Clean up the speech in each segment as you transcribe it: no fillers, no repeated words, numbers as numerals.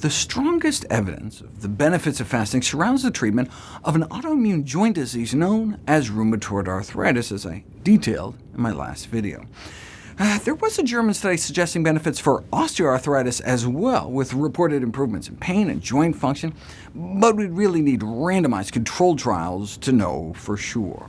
The strongest evidence of the benefits of fasting surrounds the treatment of an autoimmune joint disease known as rheumatoid arthritis, as I detailed in my last video. There was a German study suggesting benefits for osteoarthritis as well, with reported improvements in pain and joint function, but we'd really need randomized controlled trials to know for sure.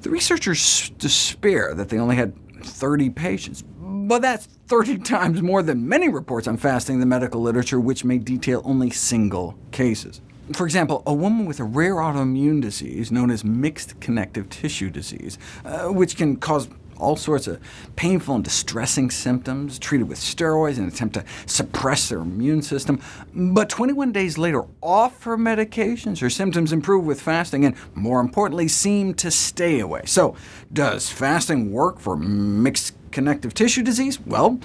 The researchers despair that they only had 30 patients, but that's 30 times more than many reports on fasting in the medical literature, which may detail only single cases. For example, a woman with a rare autoimmune disease known as mixed connective tissue disease, which can cause all sorts of painful and distressing symptoms, treated with steroids in an attempt to suppress their immune system. But 21 days later, off her medications, her symptoms improve with fasting, and more importantly, seem to stay away. So, does fasting work for mixed connective tissue disease? Well,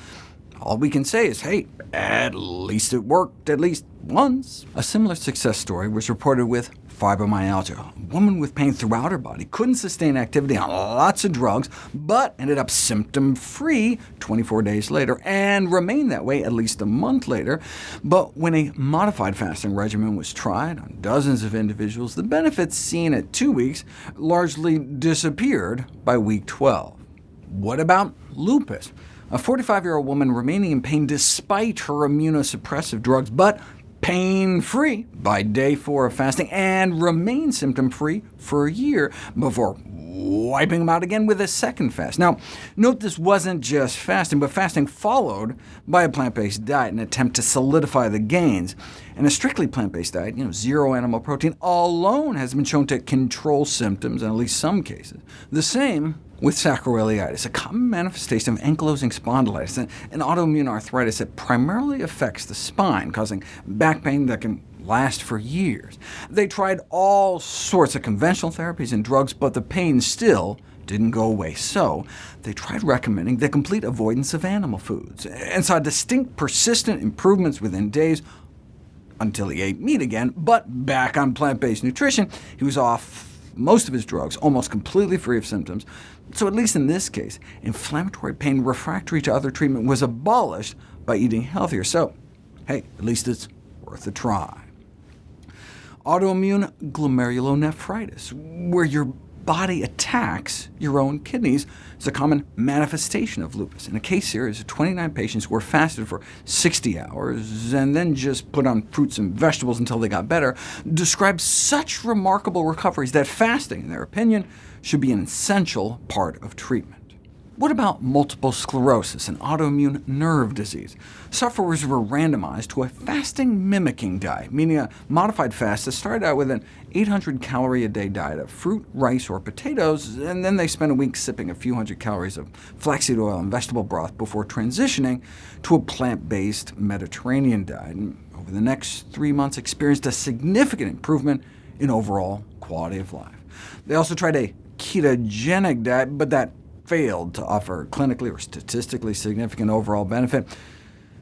all we can say is, hey, at least it worked at least once. A similar success story was reported with fibromyalgia. A woman with pain throughout her body couldn't sustain activity on lots of drugs, but ended up symptom-free 24 days later, and remained that way at least a month later. But when a modified fasting regimen was tried on dozens of individuals, the benefits seen at 2 weeks largely disappeared by week 12. What about lupus? A 45-year-old woman remaining in pain despite her immunosuppressive drugs, but pain-free by day 4 of fasting, and remained symptom-free for a year before wiping them out again with a second fast. Now, note this wasn't just fasting, but fasting followed by a plant-based diet in an attempt to solidify the gains. And a strictly plant-based diet, zero animal protein, alone has been shown to control symptoms in at least some cases. The same with sacroiliitis, a common manifestation of ankylosing spondylitis, an autoimmune arthritis that primarily affects the spine, causing back pain that can last for years. They tried all sorts of conventional therapies and drugs, but the pain still didn't go away. So they tried recommending the complete avoidance of animal foods, and saw distinct persistent improvements within days, until he ate meat again, but back on plant-based nutrition. He was off most of his drugs, almost completely free of symptoms. So at least in this case, inflammatory pain refractory to other treatment was abolished by eating healthier. So, hey, at least it's worth a try. Autoimmune glomerulonephritis, where your body attacks your own kidneys, is a common manifestation of lupus. In a case series of 29 patients who were fasted for 60 hours, and then just put on fruits and vegetables until they got better, described such remarkable recoveries that fasting, in their opinion, should be an essential part of treatment. What about multiple sclerosis, an autoimmune nerve disease? Sufferers were randomized to a fasting-mimicking diet, meaning a modified fast that started out with an 800-calorie-a-day diet of fruit, rice, or potatoes, and then they spent a week sipping a few hundred calories of flaxseed oil and vegetable broth before transitioning to a plant-based Mediterranean diet, and over the next 3 months experienced a significant improvement in overall quality of life. They also tried a ketogenic diet, but that failed to offer clinically or statistically significant overall benefit.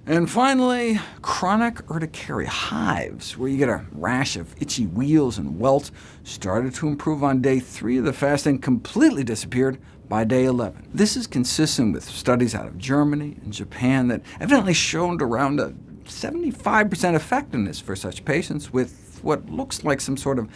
And finally, chronic urticaria, hives, where you get a rash of itchy wheals and welts, started to improve on day 3 of the fasting, completely disappeared by day 11. This is consistent with studies out of Germany and Japan that evidently showed around a 75% effectiveness for such patients with what looks like some sort of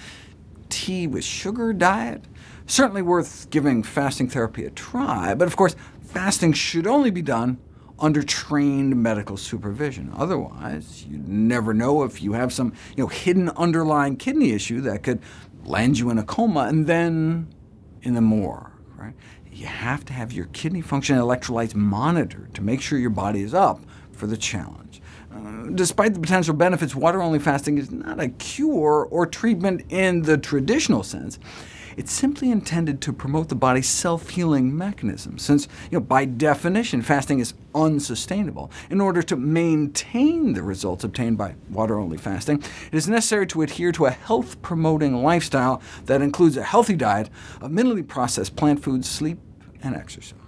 tea with sugar diet. Certainly worth giving fasting therapy a try, but of course, fasting should only be done under trained medical supervision. Otherwise, you'd never know if you have some hidden underlying kidney issue that could land you in a coma and then in the morgue. Right? You have to have your kidney function and electrolytes monitored to make sure your body is up for the challenge. Despite the potential benefits, water-only fasting is not a cure or treatment in the traditional sense. It's simply intended to promote the body's self-healing mechanism, since by definition fasting is unsustainable. In order to maintain the results obtained by water-only fasting, it is necessary to adhere to a health-promoting lifestyle that includes a healthy diet of minimally processed plant foods, sleep, and exercise.